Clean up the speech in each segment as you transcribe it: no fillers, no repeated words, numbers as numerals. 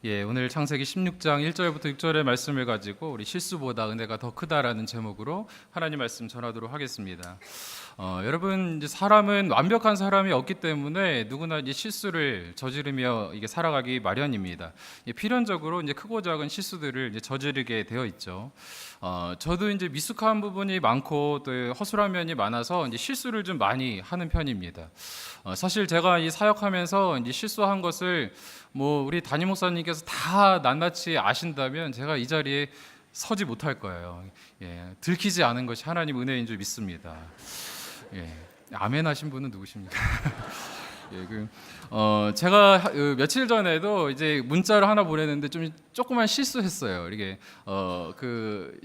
오늘 창세기 16장 1절부터 6절의 말씀을 가지고 우리 실수보다 은혜가 더 크다라는 제목으로 하나님 말씀 전하도록 하겠습니다. 여러분, 이제 사람은 완벽한 사람이 없기 때문에 누구나 이제 실수를 저지르며 이게 살아가기 마련입니다. 필연적으로 이제 크고 작은 실수들을 이제 저지르게 되어 있죠. 저도 이제 미숙한 부분이 많고 또 허술한 면이 많아서 이제 실수를 좀 많이 하는 편입니다. 사실 제가 이 사역하면서 이제 실수한 것을 우리 담임 목사님께서 다 낱낱이 아신다면 제가 이 자리에 서지 못할 거예요. 들키지 않은 것이 하나님 은혜인 줄 믿습니다. 아멘 하신 분은 누구십니까? 제가 며칠 전에도 이제 문자를 하나 보냈는데 조그만 실수했어요. 이게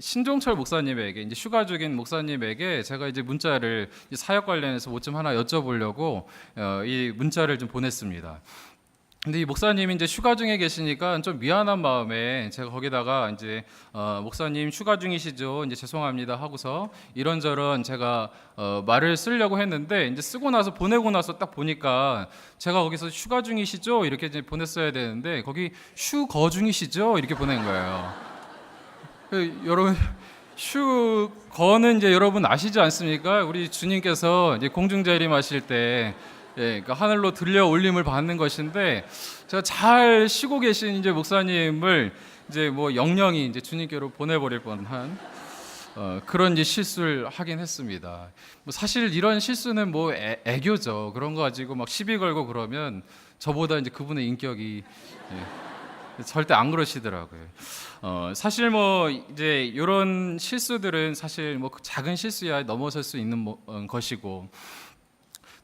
신종철 목사님에게 이제 휴가 중인 목사님에게 제가 이제 문자를 사역 관련해서 뭐 좀 하나 여쭤보려고 이 문자를 좀 보냈습니다. 근데 이 목사님이 이제 휴가 중에 계시니까 좀 미안한 마음에 제가 거기다가 이제 목사님 휴가 중이시죠? 이제 죄송합니다 하고서 이런저런 제가 말을 쓰려고 했는데 이제 쓰고 나서 보내고 나서 딱 보니까 제가 거기서 휴가 중이시죠? 이렇게 이제 보냈어야 되는데 거기 휴거 중이시죠? 이렇게 보낸 거예요. 여러분 휴거는 이제 여러분 아시지 않습니까? 우리 주님께서 이제 공중재림하실 때 그러니까 하늘로 들려 올림을 받는 것인데 제가 잘 쉬고 계신 이제 목사님을 이제 영영이 이제 주님께로 보내버릴 뻔한 그런 이제 실수를 하긴 했습니다. 사실 이런 실수는 애교죠. 그런 거 가지고 막 시비 걸고 그러면 저보다 이제 그분의 인격이 절대 안 그러시더라고요. 사실 이제 이런 실수들은 사실 작은 실수야 넘어설 수 있는 것이고.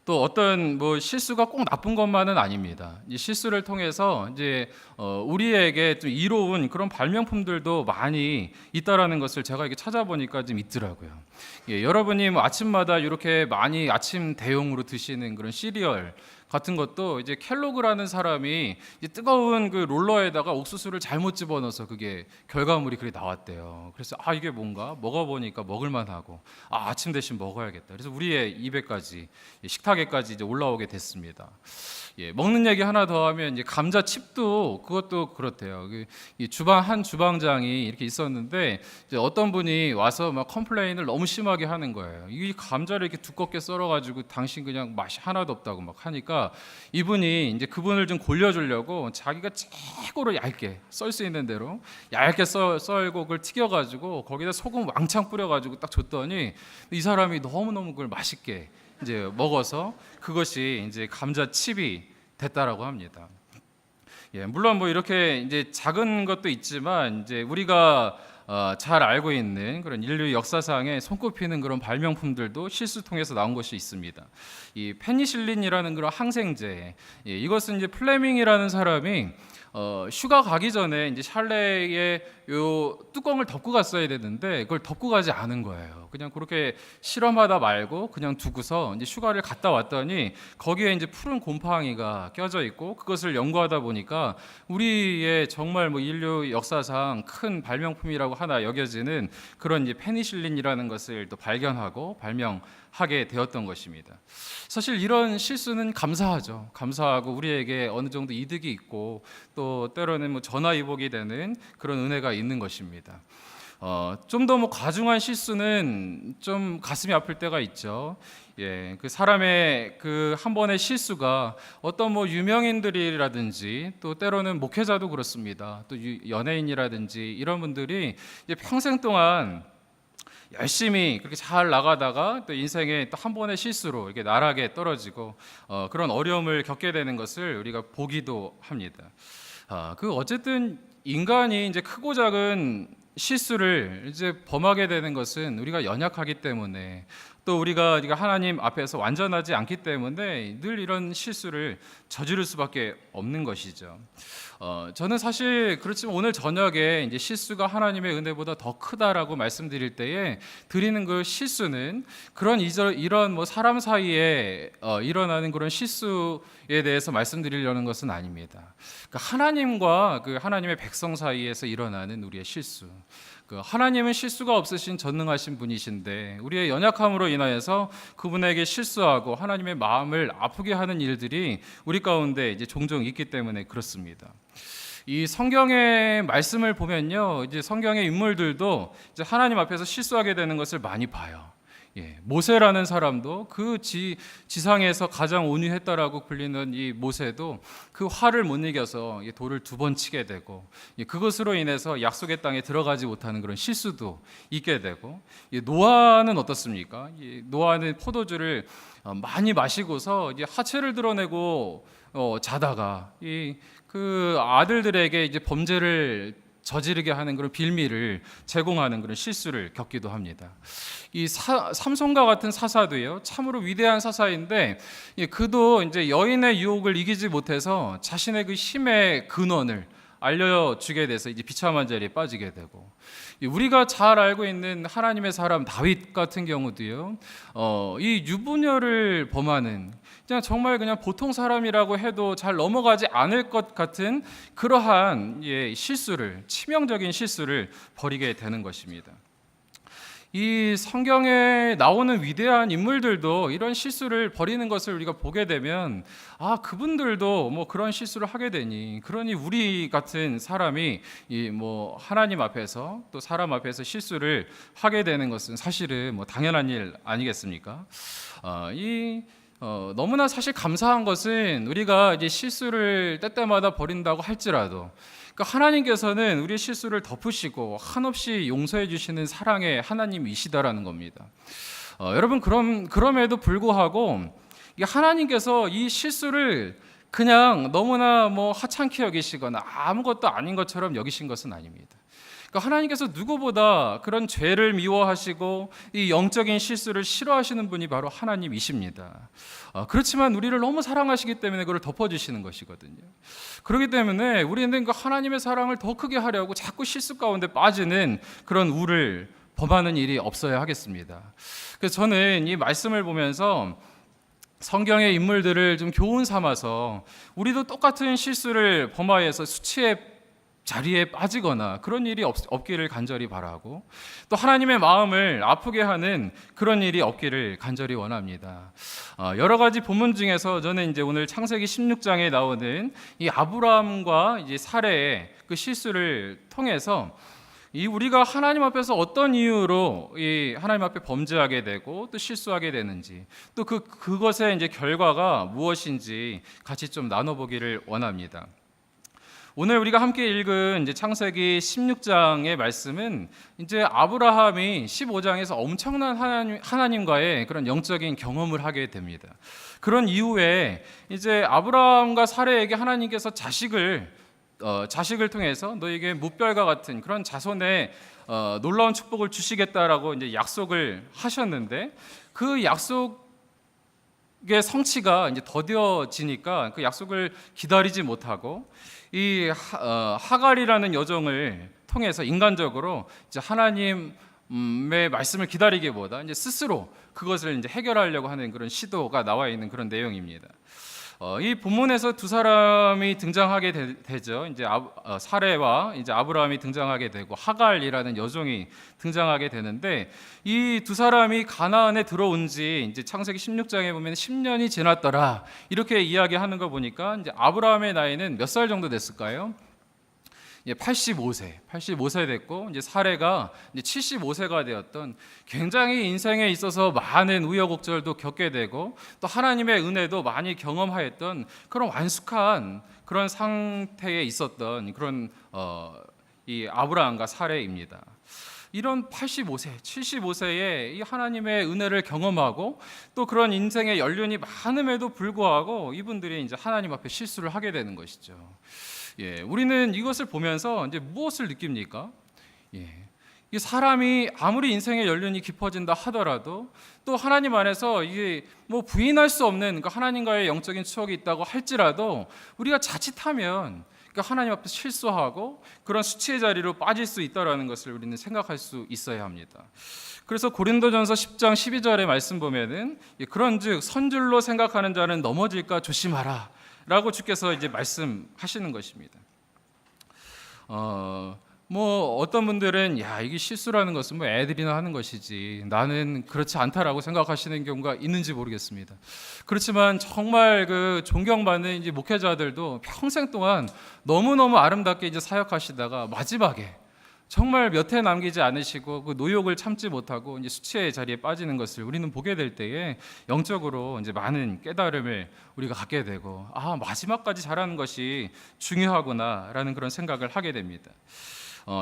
또 어떤 실수가 꼭 나쁜 것만은 아닙니다. 이 실수를 통해서 이제 우리에게 좀 이로운 그런 발명품들도 많이 있다라는 것을 제가 이렇게 찾아보니까 좀 있더라고요. 여러분이 아침마다 이렇게 많이 아침 대용으로 드시는 그런 시리얼 같은 것도 이제 켈로그라는 사람이 이제 뜨거운 그 롤러에다가 옥수수를 잘못 집어넣어서 그게 결과물이 그렇게 나왔대요. 그래서 이게 뭔가 먹어보니까 먹을만하고 아침 대신 먹어야겠다. 그래서 우리의 입에까지 식탁에까지 이제 올라오게 됐습니다. 먹는 얘기 하나 더 하면 이제 감자칩도 그것도 그렇대요. 이 한 주방장이 이렇게 있었는데 이제 어떤 분이 와서 막 컴플레인을 너무 심하게 하는 거예요. 이 감자를 이렇게 두껍게 썰어가지고 당신 그냥 맛이 하나도 없다고 막 하니까 이분이 이제 그분을 좀 골려주려고 자기가 최고로 얇게 썰 수 있는 대로 얇게 썰고 그걸 튀겨가지고 거기다 소금 왕창 뿌려가지고 딱 줬더니 이 사람이 너무너무 그걸 맛있게 이제 먹어서 그것이 이제 감자칩이 됐다라고 합니다. 물론 이렇게 이제 작은 것도 있지만 이제 우리가 잘 알고 있는 그런 인류 역사상에 손꼽히는 그런 발명품들도 실수 통해서 나온 것이 있습니다. 이 페니실린이라는 그런 항생제, 이것은 이제 플레밍이라는 사람이 휴가 가기 전에 이제 샬레에 요 뚜껑을 덮고 갔어야 되는데 그걸 덮고 가지 않은 거예요. 그냥 그렇게 실험하다 말고 그냥 두고서 이제 휴가를 갔다 왔더니 거기에 이제 푸른 곰팡이가 껴져 있고 그것을 연구하다 보니까 우리의 정말 인류 역사상 큰 발명품이라고 하나 여겨지는 그런 이제 페니실린이라는 것을 또 발견하고 발명하게 되었던 것입니다. 사실 이런 실수는 감사하죠. 감사하고 우리에게 어느 정도 이득이 있고 또 때로는 전화위복이 되는 그런 은혜가 있는 것입니다. 좀 더 과중한 실수는 좀 가슴이 아플 때가 있죠. 그 사람의 그 한 번의 실수가 어떤 유명인들이라든지 또 때로는 목회자도 그렇습니다. 또 연예인이라든지 이런 분들이 이제 평생 동안 열심히 그렇게 잘 나가다가 또 인생에 또 한 번의 실수로 이렇게 나락에 떨어지고 그런 어려움을 겪게 되는 것을 우리가 보기도 합니다. 어쨌든 인간이 이제 크고 작은 실수를 이제 범하게 되는 것은 우리가 연약하기 때문에 또 우리가 하나님 앞에서 완전하지 않기 때문에 늘 이런 실수를 저지를 수밖에 없는 것이죠. 저는 사실 그렇지만 오늘 저녁에 이제 실수가 하나님의 은혜보다 더 크다라고 말씀드릴 때에 드리는 그 실수는 이런 사람 사이에 일어나는 그런 실수에 대해서 말씀드리려는 것은 아닙니다. 하나님과 그 하나님의 백성 사이에서 일어나는 우리의 실수. 하나님은 실수가 없으신 전능하신 분이신데 우리의 연약함으로 인하여서 그분에게 실수하고 하나님의 마음을 아프게 하는 일들이 우리 가운데 이제 종종 있기 때문에 그렇습니다. 이 성경의 말씀을 보면요, 이제 성경의 인물들도 이제 하나님 앞에서 실수하게 되는 것을 많이 봐요. 모세라는 사람도 그 지상에서 가장 온유했다라고 불리는 이 모세도 그 화를 못 이겨서 돌을 2번 치게 되고, 그것으로 인해서 약속의 땅에 들어가지 못하는 그런 실수도 있게 되고, 노아는 어떻습니까? 노아는 포도주를 많이 마시고서 이제 하체를 드러내고 자다가 그 아들들에게 이제 범죄를 저지르게 하는 그런 빌미를 제공하는 그런 실수를 겪기도 합니다. 이 삼손과 같은 사사도요, 참으로 위대한 사사인데 그도 이제 여인의 유혹을 이기지 못해서 자신의 그 힘의 근원을 알려주게 돼서 이제 비참한 자리에 빠지게 되고, 우리가 잘 알고 있는 하나님의 사람 다윗 같은 경우도요, 이 유부녀를 범하는 정말 그냥 보통 사람이라고 해도 잘 넘어가지 않을 것 같은 그러한 실수를, 치명적인 실수를 벌이게 되는 것입니다. 이 성경에 나오는 위대한 인물들도 이런 실수를 벌이는 것을 우리가 보게 되면, 그분들도 뭐 그런 실수를 하게 되니, 그러니 우리 같은 사람이 하나님 앞에서 또 사람 앞에서 실수를 하게 되는 것은 사실은 당연한 일 아니겠습니까? 너무나 사실 감사한 것은 우리가 이제 실수를 때때마다 벌인다고 할지라도, 그러니까 하나님께서는 우리의 실수를 덮으시고 한없이 용서해 주시는 사랑의 하나님이시다라는 겁니다. 여러분, 그럼에도 불구하고 하나님께서 이 실수를 그냥 너무나 하찮게 여기시거나 아무것도 아닌 것처럼 여기신 것은 아닙니다. 그러니까 하나님께서 누구보다 그런 죄를 미워하시고 이 영적인 실수를 싫어하시는 분이 바로 하나님이십니다. 그렇지만 우리를 너무 사랑하시기 때문에 그걸 덮어주시는 것이거든요. 그렇기 때문에 우리는 그 하나님의 사랑을 더 크게 하려고 자꾸 실수 가운데 빠지는 그런 우를 범하는 일이 없어야 하겠습니다. 그래서 저는 이 말씀을 보면서 성경의 인물들을 좀 교훈 삼아서 우리도 똑같은 실수를 범하여서 수치에 자리에 빠지거나 그런 일이 없기를 간절히 바라고, 또 하나님의 마음을 아프게 하는 그런 일이 없기를 간절히 원합니다. 여러 가지 본문 중에서 저는 이제 오늘 창세기 16장에 나오는 이 아브라함과 이제 사레의 그 실수를 통해서 우리가 하나님 앞에서 어떤 이유로 이 하나님 앞에 범죄하게 되고 또 실수하게 되는지, 또 그것의 이제 결과가 무엇인지 같이 좀 나눠보기를 원합니다. 오늘 우리가 함께 읽은 이제 창세기 16장의 말씀은 이제 아브라함이 15장에서 엄청난 하나님과의 그런 영적인 경험을 하게 됩니다. 그런 이후에 이제 아브라함과 사레에게 하나님께서 자식을 통해서 너에게 무별과 같은 그런 자손의 놀라운 축복을 주시겠다라고 이제 약속을 하셨는데, 그 약속의 성취가 이제 더뎌지니까 그 약속을 기다리지 못하고 이 하갈이라는 여종을 통해서 인간적으로 이제 하나님의 말씀을 기다리기보다 이제 스스로 그것을 이제 해결하려고 하는 그런 시도가 나와 있는 그런 내용입니다. 이 본문에서 두 사람이 등장하게 되죠. 이제 사레와 이제 아브라함이 등장하게 되고 하갈이라는 여종이 등장하게 되는데, 이 두 사람이 가나안에 들어온 지 이제 창세기 16장에 보면 10년이 지났더라 이렇게 이야기하는 거 보니까 이제 아브라함의 나이는 몇 살 정도 됐을까요? 85세 됐고, 이제 사레가 이제 75세가 되었던, 굉장히 인생에 있어서 많은 우여곡절도 겪게 되고 또 하나님의 은혜도 많이 경험하였던 그런 완숙한 그런 상태에 있었던 그런 이 아브라함과 사레입니다. 이런 85세, 75세에 이 하나님의 은혜를 경험하고 또 그런 인생의 연륜이 많음에도 불구하고 이분들이 이제 하나님 앞에 실수를 하게 되는 것이죠. 우리는 이것을 보면서 이제 무엇을 느낍니까? 이 사람이 아무리 인생의 연륜이 깊어진다 하더라도 또 하나님 안에서 이게 부인할 수 없는 하나님과의 영적인 추억이 있다고 할지라도 우리가 자칫하면 하나님 앞에서 실수하고 그런 수치의 자리로 빠질 수 있다라는 것을 우리는 생각할 수 있어야 합니다. 그래서 고린도전서 10장 12절의 말씀 보면은 그런즉 선줄로 생각하는 자는 넘어질까 조심하라 라고 주께서 이제 말씀하시는 것입니다. 뭐 어떤 분들은 야, 이게 실수라는 것은 뭐 애들이나 하는 것이지, 나는 그렇지 않다라고 생각하시는 경우가 있는지 모르겠습니다. 그렇지만 정말 그 존경받는 이제 목회자들도 평생 동안 너무너무 아름답게 이제 사역하시다가 마지막에 정말 몇 해 남기지 않으시고 그 노욕을 참지 못하고 이제 수치의 자리에 빠지는 것을 우리는 보게 될 때에 영적으로 이제 많은 깨달음을 우리가 갖게 되고, 아, 마지막까지 잘하는 것이 중요하구나라는 그런 생각을 하게 됩니다.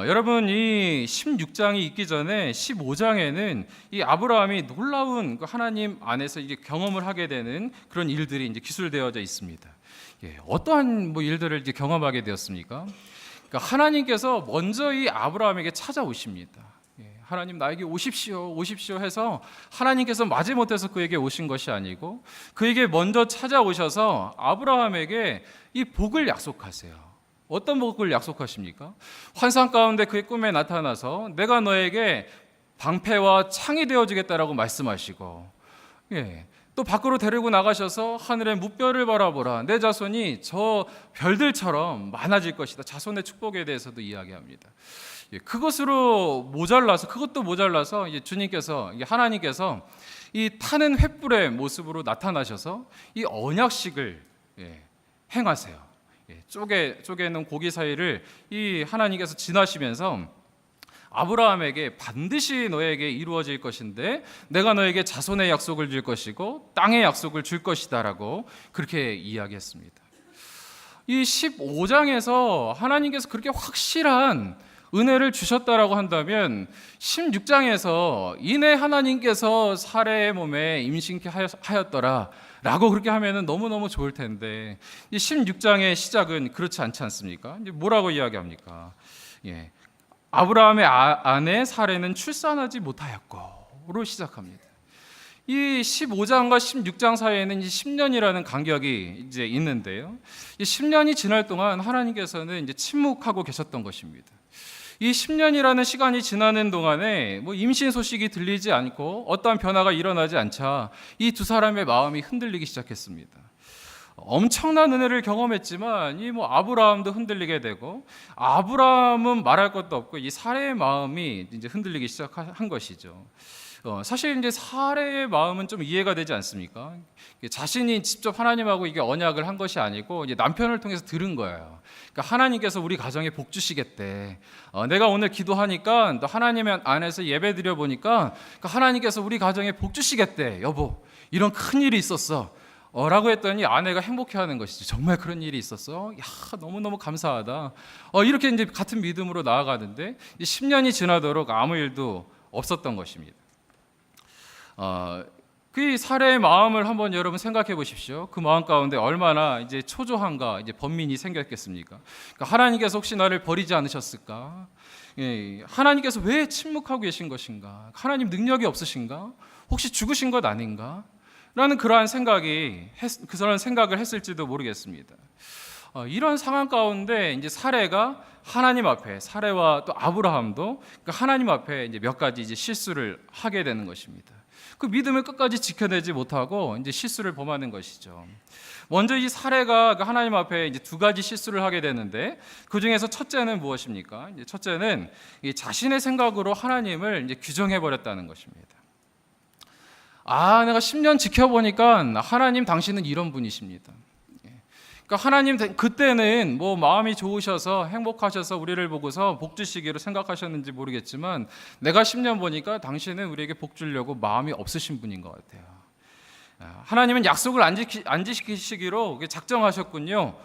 여러분, 이 16장이 있기 전에 15장에는 이 아브라함이 놀라운 그 하나님 안에서 이제 경험을 하게 되는 그런 일들이 이제 기술되어져 있습니다. 어떠한 뭐 일들을 이제 경험하게 되었습니까? 그러니까 하나님께서 먼저 이 아브라함에게 찾아오십니다. 하나님 나에게 오십시오, 오십시오 해서 하나님께서 마지못해서 그에게 오신 것이 아니고 그에게 먼저 찾아오셔서 아브라함에게 이 복을 약속하세요. 어떤 복을 약속하십니까? 환상 가운데 그의 꿈에 나타나서 내가 너에게 방패와 창이 되어주겠다라고 말씀하시고, 또 밖으로 데리고 나가셔서 하늘의 무별을 바라보라, 내 자손이 저 별들처럼 많아질 것이다. 자손의 축복에 대해서도 이야기합니다. 그것도 모자라서 이제 주님께서, 하나님께서 이 타는 횃불의 모습으로 나타나셔서 이 언약식을 행하세요. 쪼개놓은 고기 사이를 이 하나님께서 지나시면서 아브라함에게 반드시 너에게 이루어질 것인데 내가 너에게 자손의 약속을 줄 것이고 땅의 약속을 줄 것이다라고 그렇게 이야기했습니다. 이 15장에서 하나님께서 그렇게 확실한 은혜를 주셨다라고 한다면 16장에서 이내 하나님께서 사레의 몸에 임신케 하였더라 라고 그렇게 하면은 너무너무 좋을 텐데, 이 16장의 시작은 그렇지 않지 않습니까? 이제 뭐라고 이야기합니까? 아브라함의 아내 사레는 출산하지 못하였고로 시작합니다. 이 15장과 16장 사이에는 10년이라는 간격이 이제 있는데요. 이 10년이 지날 동안 하나님께서는 이제 침묵하고 계셨던 것입니다. 이 10년이라는 시간이 지나는 동안에 뭐 임신 소식이 들리지 않고 어떠한 변화가 일어나지 않자 이 두 사람의 마음이 흔들리기 시작했습니다. 엄청난 은혜를 경험했지만 이 뭐 아브라함도 흔들리게 되고, 아브라함은 말할 것도 없고 이 사레의 마음이 이제 흔들리기 시작한 것이죠. 사실 이제 사레의 마음은 좀 이해가 되지 않습니까? 자신이 직접 하나님하고 이게 언약을 한 것이 아니고 이제 남편을 통해서 들은 거예요. 그러니까 하나님께서 우리 가정에 복 주시겠대. 내가 오늘 기도하니까 또 하나님 안에서 예배 드려 보니까 하나님께서 우리 가정에 복 주시겠대. 여보, 이런 큰 일이 있었어. 라고 했더니 아내가 행복해하는 것이지. 정말 그런 일이 있었어? 야, 너무너무 감사하다. 이렇게 이제 같은 믿음으로 나아가는데 10년이 지나도록 아무 일도 없었던 것입니다. 그 사례의 마음을 한번 여러분 생각해 보십시오. 그 마음 가운데 얼마나 이제 초조함과 이제 번민이 생겼겠습니까? 그러니까 하나님께서 혹시 나를 버리지 않으셨을까? 하나님께서 왜 침묵하고 계신 것인가? 하나님 능력이 없으신가? 혹시 죽으신 것 아닌가? 라는 그러한 그런 생각을 했을지도 모르겠습니다. 이런 상황 가운데 이제 사례가 하나님 앞에, 사례와 또 아브라함도 하나님 앞에 이제 몇 가지 이제 실수를 하게 되는 것입니다. 그 믿음을 끝까지 지켜내지 못하고 이제 실수를 범하는 것이죠. 먼저 이 사례가 하나님 앞에 이제 두 가지 실수를 하게 되는데, 그 중에서 첫째는 무엇입니까? 이제 첫째는 이 자신의 생각으로 하나님을 이제 규정해 버렸다는 것입니다. 내가 10년 지켜보니까 하나님 당신은 이런 분이십니다. 그러니까 하나님 그때는 뭐 마음이 좋으셔서 행복하셔서 우리를 보고서 복 주시기로 생각하셨는지 모르겠지만 내가 10년 보니까 당신은 우리에게 복 주려고 마음이 없으신 분인 것 같아요. 하나님은 약속을 안 지키시기로 작정하셨군요.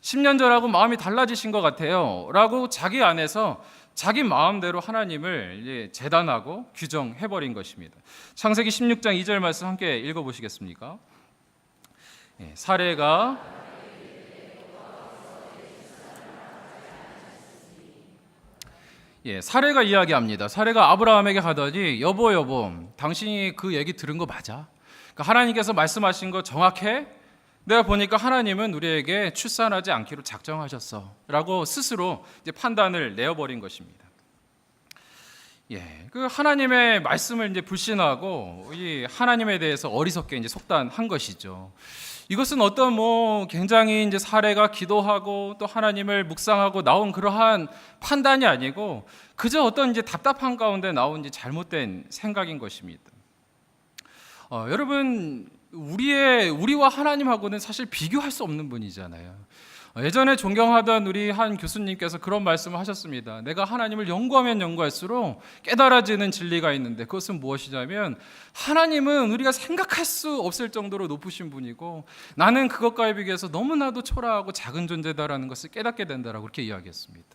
10년 전하고 마음이 달라지신 것 같아요. 라고 자기 안에서 자기 마음대로 하나님을 재단하고 규정해버린 것입니다. 창세기 16장 2절 말씀 함께 읽어보시겠습니까? 사례가 사례가 이야기합니다. 사례가 아브라함에게 가더니 여보, 당신이 그 얘기 들은 거 맞아? 그러니까 하나님께서 말씀하신 거 정확해? 내가 보니까 하나님은 우리에게 출산하지 않기로 작정하셨어 라고 스스로 이제 판단을 내어버린 것입니다. 그 하나님의 말씀을 이제 불신하고 이 하나님에 대해서 어리석게 이제 속단한 것이죠. 이것은 어떤 굉장히 이제 사례가 기도하고 또 하나님을 묵상하고 나온 그러한 판단이 아니고 그저 어떤 이제 답답한 가운데 나온 이제 잘못된 생각인 것입니다. 여러분 우리와 하나님하고는 사실 비교할 수 없는 분이잖아요. 예전에 존경하던 우리 한 교수님께서 그런 말씀을 하셨습니다. 내가 하나님을 연구하면 연구할수록 깨달아지는 진리가 있는데 그것은 무엇이냐면 하나님은 우리가 생각할 수 없을 정도로 높으신 분이고 나는 그것과에 비교해서 너무나도 초라하고 작은 존재다라는 것을 깨닫게 된다라고 그렇게 이야기했습니다.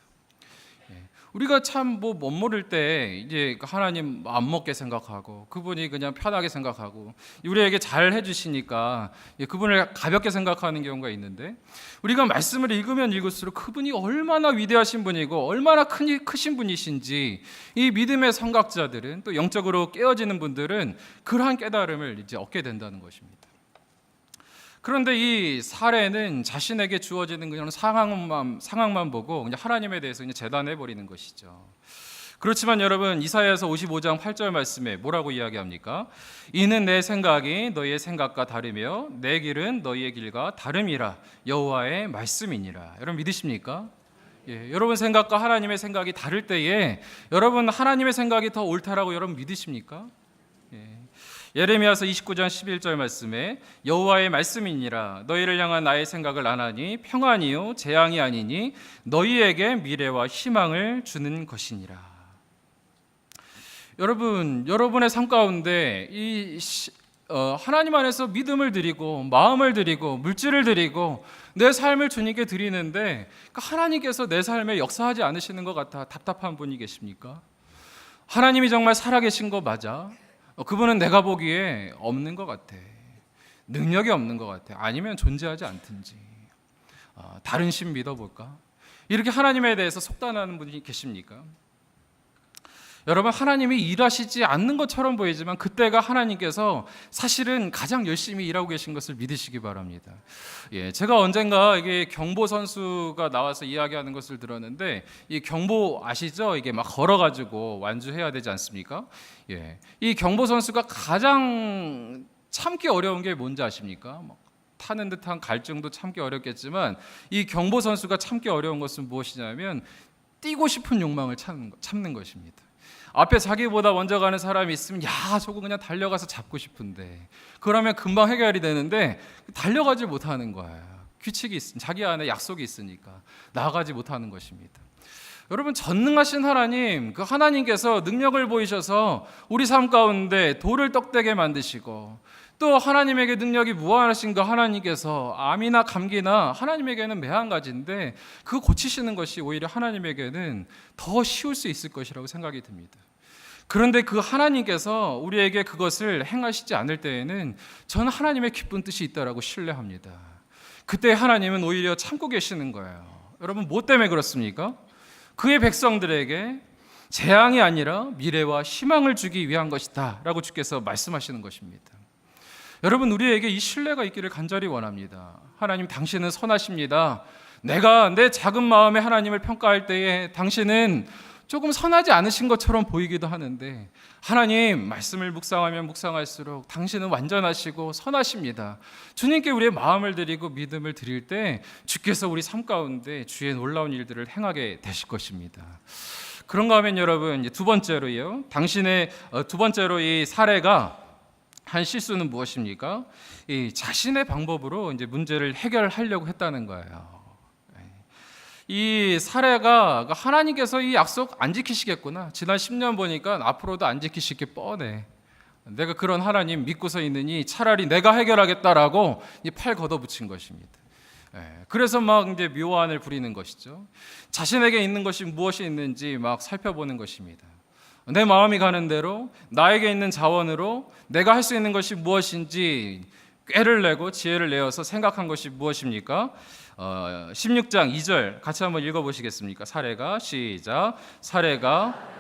우리가 참 못 모를 때 이제 하나님 안 먹게 생각하고 그분이 그냥 편하게 생각하고 우리에게 잘 해주시니까 그분을 가볍게 생각하는 경우가 있는데 우리가 말씀을 읽으면 읽을수록 그분이 얼마나 위대하신 분이고 얼마나 크신 분이신지 이 믿음의 선각자들은 또 영적으로 깨어지는 분들은 그러한 깨달음을 이제 얻게 된다는 것입니다. 그런데 이 사례는 자신에게 주어지는 그냥 상황만 보고 그냥 하나님에 대해서 그냥 재단해 버리는 것이죠. 그렇지만 여러분 이사야서 55장 8절 말씀에 뭐라고 이야기합니까? 이는 내 생각이 너희의 생각과 다르며 내 길은 너희의 길과 다름이라 여호와의 말씀이니라. 여러분 믿으십니까? 여러분 생각과 하나님의 생각이 다를 때에 여러분 하나님의 생각이 더 옳다라고 여러분 믿으십니까? 예레미야서 29장 11절 말씀에 여호와의 말씀이니라 너희를 향한 나의 생각을 아나니 평안이요 재앙이 아니니 너희에게 미래와 희망을 주는 것이니라. 여러분의 삶 가운데 하나님 안에서 믿음을 드리고 마음을 드리고 물질을 드리고 내 삶을 주님께 드리는데 하나님께서 내 삶에 역사하지 않으시는 것 같아 답답한 분이 계십니까? 하나님이 정말 살아계신 거 맞아? 그분은 내가 보기에 없는 것 같아. 능력이 없는 것 같아. 아니면 존재하지 않든지. 다른 신 믿어볼까? 이렇게 하나님에 대해서 속단하는 분이 계십니까? 여러분 하나님이 일하시지 않는 것처럼 보이지만 그때가 하나님께서 사실은 가장 열심히 일하고 계신 것을 믿으시기 바랍니다. 제가 언젠가 이게 경보 선수가 나와서 이야기하는 것을 들었는데 이 경보 아시죠? 이게 막 걸어가지고 완주해야 되지 않습니까? 이 경보 선수가 가장 참기 어려운 게 뭔지 아십니까? 타는 듯한 갈증도 참기 어렵겠지만 이 경보 선수가 참기 어려운 것은 무엇이냐면 뛰고 싶은 욕망을 참는 것입니다. 앞에 자기보다 먼저 가는 사람이 있으면 저거 그냥 달려가서 잡고 싶은데 그러면 금방 해결이 되는데 달려가지 못하는 거예요. 규칙이 자기 안에 약속이 있으니까 나아가지 못하는 것입니다. 여러분 전능하신 하나님, 그 하나님께서 능력을 보이셔서 우리 삶 가운데 돌을 떡되게 만드시고 또 하나님에게 능력이 무한하신 그 하나님께서 암이나 감기나 하나님에게는 매한가지인데 그거 고치시는 것이 오히려 하나님에게는 더 쉬울 수 있을 것이라고 생각이 듭니다. 그런데 그 하나님께서 우리에게 그것을 행하시지 않을 때에는 저는 하나님의 기쁜 뜻이 있다라고 신뢰합니다. 그때 하나님은 오히려 참고 계시는 거예요. 여러분 뭐 때문에 그렇습니까? 그의 백성들에게 재앙이 아니라 미래와 희망을 주기 위한 것이다 라고 주께서 말씀하시는 것입니다. 여러분 우리에게 이 신뢰가 있기를 간절히 원합니다. 하나님 당신은 선하십니다. 내가 내 작은 마음에 하나님을 평가할 때에 당신은 조금 선하지 않으신 것처럼 보이기도 하는데 하나님 말씀을 묵상하면 묵상할수록 당신은 완전하시고 선하십니다. 주님께 우리의 마음을 드리고 믿음을 드릴 때 주께서 우리 삶 가운데 주의 놀라운 일들을 행하게 되실 것입니다. 그런가 하면 여러분 두 번째로요. 두 번째로 이 사례가 한 실수는 무엇입니까? 이 자신의 방법으로 이제 문제를 해결하려고 했다는 거예요. 이 사례가 하나님께서 이 약속 안 지키시겠구나. 지난 10년 보니까 앞으로도 안 지키실 게 뻔해. 내가 그런 하나님 믿고서 있느니 차라리 내가 해결하겠다라고 이 팔 걷어붙인 것입니다. 그래서 막 이제 묘안을 부리는 것이죠. 자신에게 있는 것이 무엇이 있는지 막 살펴보는 것입니다. 내 마음이 가는 대로 나에게 있는 자원으로 내가 할 수 있는 것이 무엇인지 꾀를 내고 지혜를 내어서 생각한 것이 무엇입니까? 16장 2절 같이 한번 읽어보시겠습니까? 사례가 시작. 사례가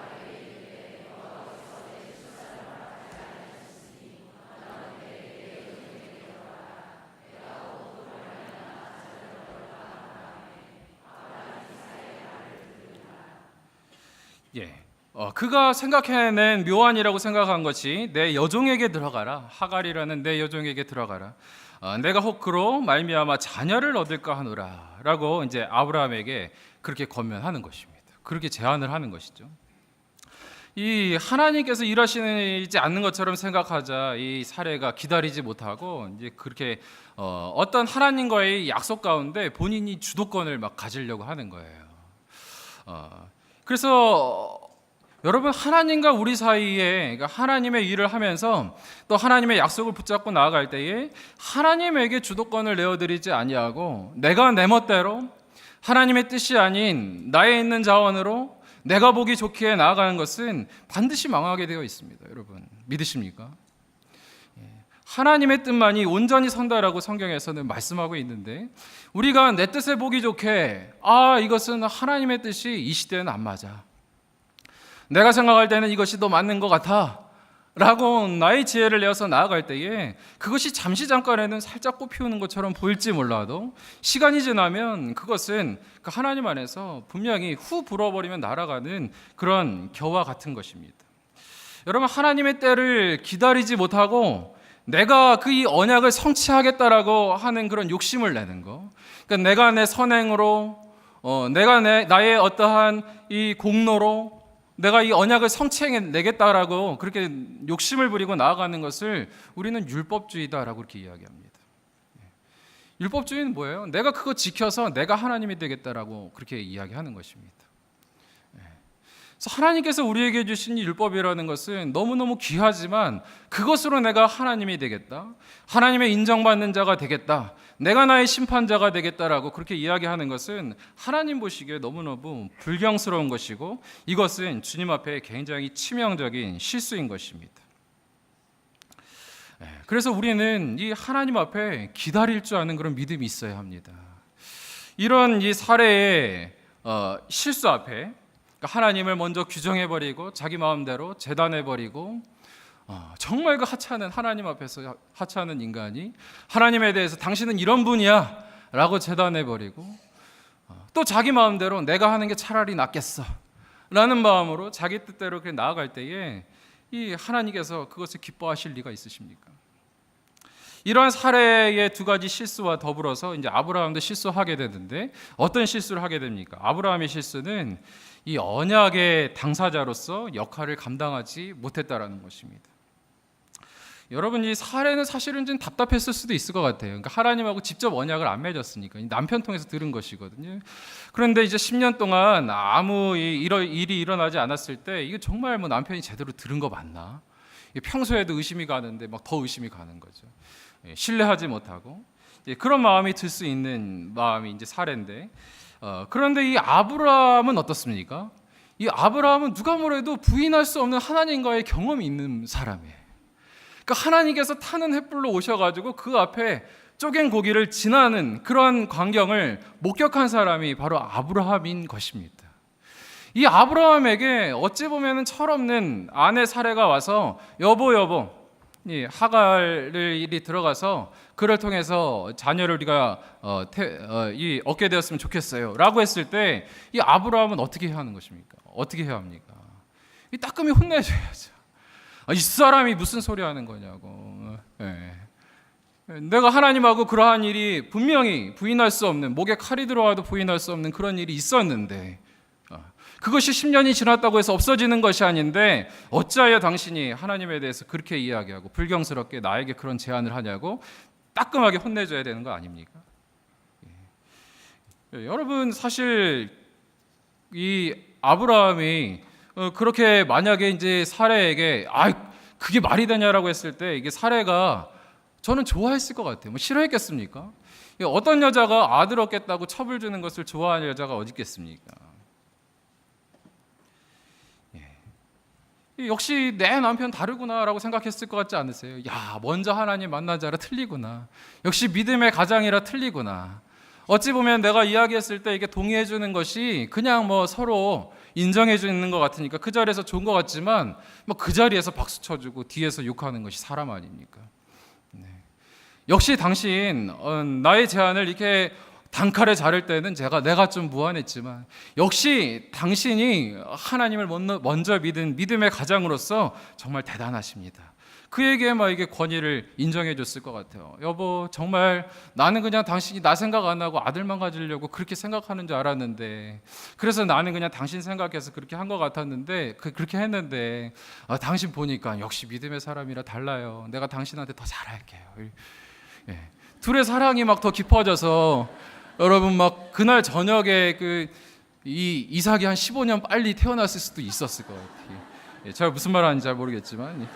그가 생각해낸 묘안이라고 생각한 것이 내 여종에게 들어가라. 하갈이라는 내 여종에게 들어가라. 내가 혹 그로 말미암아 자녀를 얻을까 하노라라고 이제 아브라함에게 그렇게 권면하는 것입니다. 그렇게 제안을 하는 것이죠. 이 하나님께서 일하시지 않는 것처럼 생각하자 이 사례가 기다리지 못하고 이제 그렇게 어떤 하나님과의 약속 가운데 본인이 주도권을 막 가지려고 하는 거예요. 그래서 여러분, 하나님과 우리 사이에, 그러니까 하나님의 일을 하면서 또 하나님의 약속을 붙잡고 나아갈 때에 하나님에게 주도권을 내어드리지 아니하고 내가 내 멋대로 하나님의 뜻이 아닌 나에 있는 자원으로 내가 보기 좋기에 나아가는 것은 반드시 망하게 되어 있습니다. 여러분, 믿으십니까? 하나님의 뜻만이 온전히 선다라고 성경에서는 말씀하고 있는데, 우리가 내 뜻에 보기 좋게 이것은 하나님의 뜻이 이 시대는 안 맞아, 내가 생각할 때는 이것이 더 맞는 것 같아 라고 나의 지혜를 내어서 나아갈 때에 그것이 잠시 잠깐에는 살짝 꽃피우는 것처럼 보일지 몰라도 시간이 지나면 그것은 그 하나님 안에서 분명히 후 불어버리면 날아가는 그런 겨와 같은 것입니다. 여러분, 하나님의 때를 기다리지 못하고 내가 그 이 언약을 성취하겠다라고 하는 그런 욕심을 내는 거, 그러니까 내가 내 선행으로 내가 나의 어떠한 이 공로로 내가 이 언약을 성취해내겠다라고 그렇게 욕심을 부리고 나아가는 것을 우리는 율법주의다라고 그렇게 이야기합니다. 율법주의는 뭐예요? 내가 그거 지켜서 내가 하나님이 되겠다라고 그렇게 이야기하는 것입니다. 그래서 하나님께서 우리에게 주신 율법이라는 것은 너무너무 귀하지만 그것으로 내가 하나님이 되겠다, 하나님의 인정받는 자가 되겠다, 내가 나의 심판자가 되겠다라고 그렇게 이야기하는 것은 하나님 보시기에 너무너무 불경스러운 것이고 이것은 주님 앞에 굉장히 치명적인 실수인 것입니다. 그래서 우리는 이 하나님 앞에 기다릴 줄 아는 그런 믿음이 있어야 합니다. 이런 이 사례의 실수 앞에 하나님을 먼저 규정해버리고 자기 마음대로 재단해버리고 정말 그 하찮은 하나님 앞에서 하찮은 인간이 하나님에 대해서 당신은 이런 분이야 라고 재단해버리고 또 자기 마음대로 내가 하는 게 차라리 낫겠어 라는 마음으로 자기 뜻대로 그렇게 나아갈 때에 이 하나님께서 그것을 기뻐하실 리가 있으십니까? 이러한 사례의 두 가지 실수와 더불어서 이제 아브라함도 실수하게 되는데 어떤 실수를 하게 됩니까? 아브라함의 실수는 이 언약의 당사자로서 역할을 감당하지 못했다라는 것입니다. 여러분, 이 사례는 사실은 좀 답답했을 수도 있을 것 같아요. 그러니까 하나님하고 직접 언약을 안 맺었으니까 남편 통해서 들은 것이거든요. 그런데 이제 10년 동안 아무 일이 일어나지 않았을 때 이게 정말 뭐 남편이 제대로 들은 거 맞나? 평소에도 의심이 가는데 막 더 의심이 가는 거죠. 신뢰하지 못하고 그런 마음이 들 수 있는 마음이 이제 사례인데, 그런데 이 아브라함은 어떻습니까? 이 아브라함은 누가 뭐래도 부인할 수 없는 하나님과의 경험이 있는 사람이에요. 그러니까 하나님께서 타는 횃불로 오셔가지고 그 앞에 쪼갠 고기를 지나는 그런 광경을 목격한 사람이 바로 아브라함인 것입니다. 이 아브라함에게 어찌 보면 철없는 아내 사례가 와서 여보 이 하갈이 들어가서 그를 통해서 자녀를 우리가 얻게 되었으면 좋겠어요 라고 했을 때 이 아브라함은 어떻게 해야 하는 것입니까? 어떻게 해야 합니까? 이 따끔히 혼내줘야죠. 이 사람이 무슨 소리 하는 거냐고. 내가 하나님하고 그러한 일이 분명히 부인할 수 없는, 목에 칼이 들어와도 부인할 수 없는 그런 일이 있었는데 그것이 10년이 지났다고 해서 없어지는 것이 아닌데 어찌하여 당신이 하나님에 대해서 그렇게 이야기하고 불경스럽게 나에게 그런 제안을 하냐고 따끔하게 혼내줘야 되는 거 아닙니까? 여러분, 사실 이 아브라함이 그렇게 만약에 이제 사례에게 그게 말이 되냐라고 했을 때 이게 사례가 저는 좋아했을 것 같아요. 뭐 싫어했겠습니까? 어떤 여자가 아들 얻겠다고 첩을 주는 것을 좋아하는 여자가 어디 있겠습니까? 역시 내 남편 다르구나라고 생각했을 것 같지 않으세요? 먼저 하나님 만난 자라 틀리구나. 역시 믿음의 가장이라 틀리구나. 어찌 보면 내가 이야기했을 때 이게 동의해 주는 것이 그냥 뭐 서로 인정해 주는 것 같으니까 그 자리에서 좋은 것 같지만 뭐 그 자리에서 박수 쳐주고 뒤에서 욕하는 것이 사람 아닙니까? 역시 당신 나의 제안을 이렇게 단칼에 자를 때는 내가 좀 무안했지만 역시 당신이 하나님을 먼저 믿은 믿음의 가장으로서 정말 대단하십니다. 그에게 막 이게 권위를 인정해 줬을 것 같아요. 여보, 정말 나는 그냥 당신이 나 생각 안 하고 아들만 가지려고 그렇게 생각하는 줄 알았는데, 그래서 나는 그냥 당신 생각해서 그렇게 한 것 같았는데, 그렇게 했는데, 당신 보니까 역시 믿음의 사람이라 달라요. 내가 당신한테 더 잘할게요. 예. 둘의 사랑이 막 더 깊어져서 여러분 막 그날 저녁에 이 이삭이 한 15년 빨리 태어났을 수도 있었을 것 같아요. 예, 제가 무슨 말 하는지 잘 모르겠지만,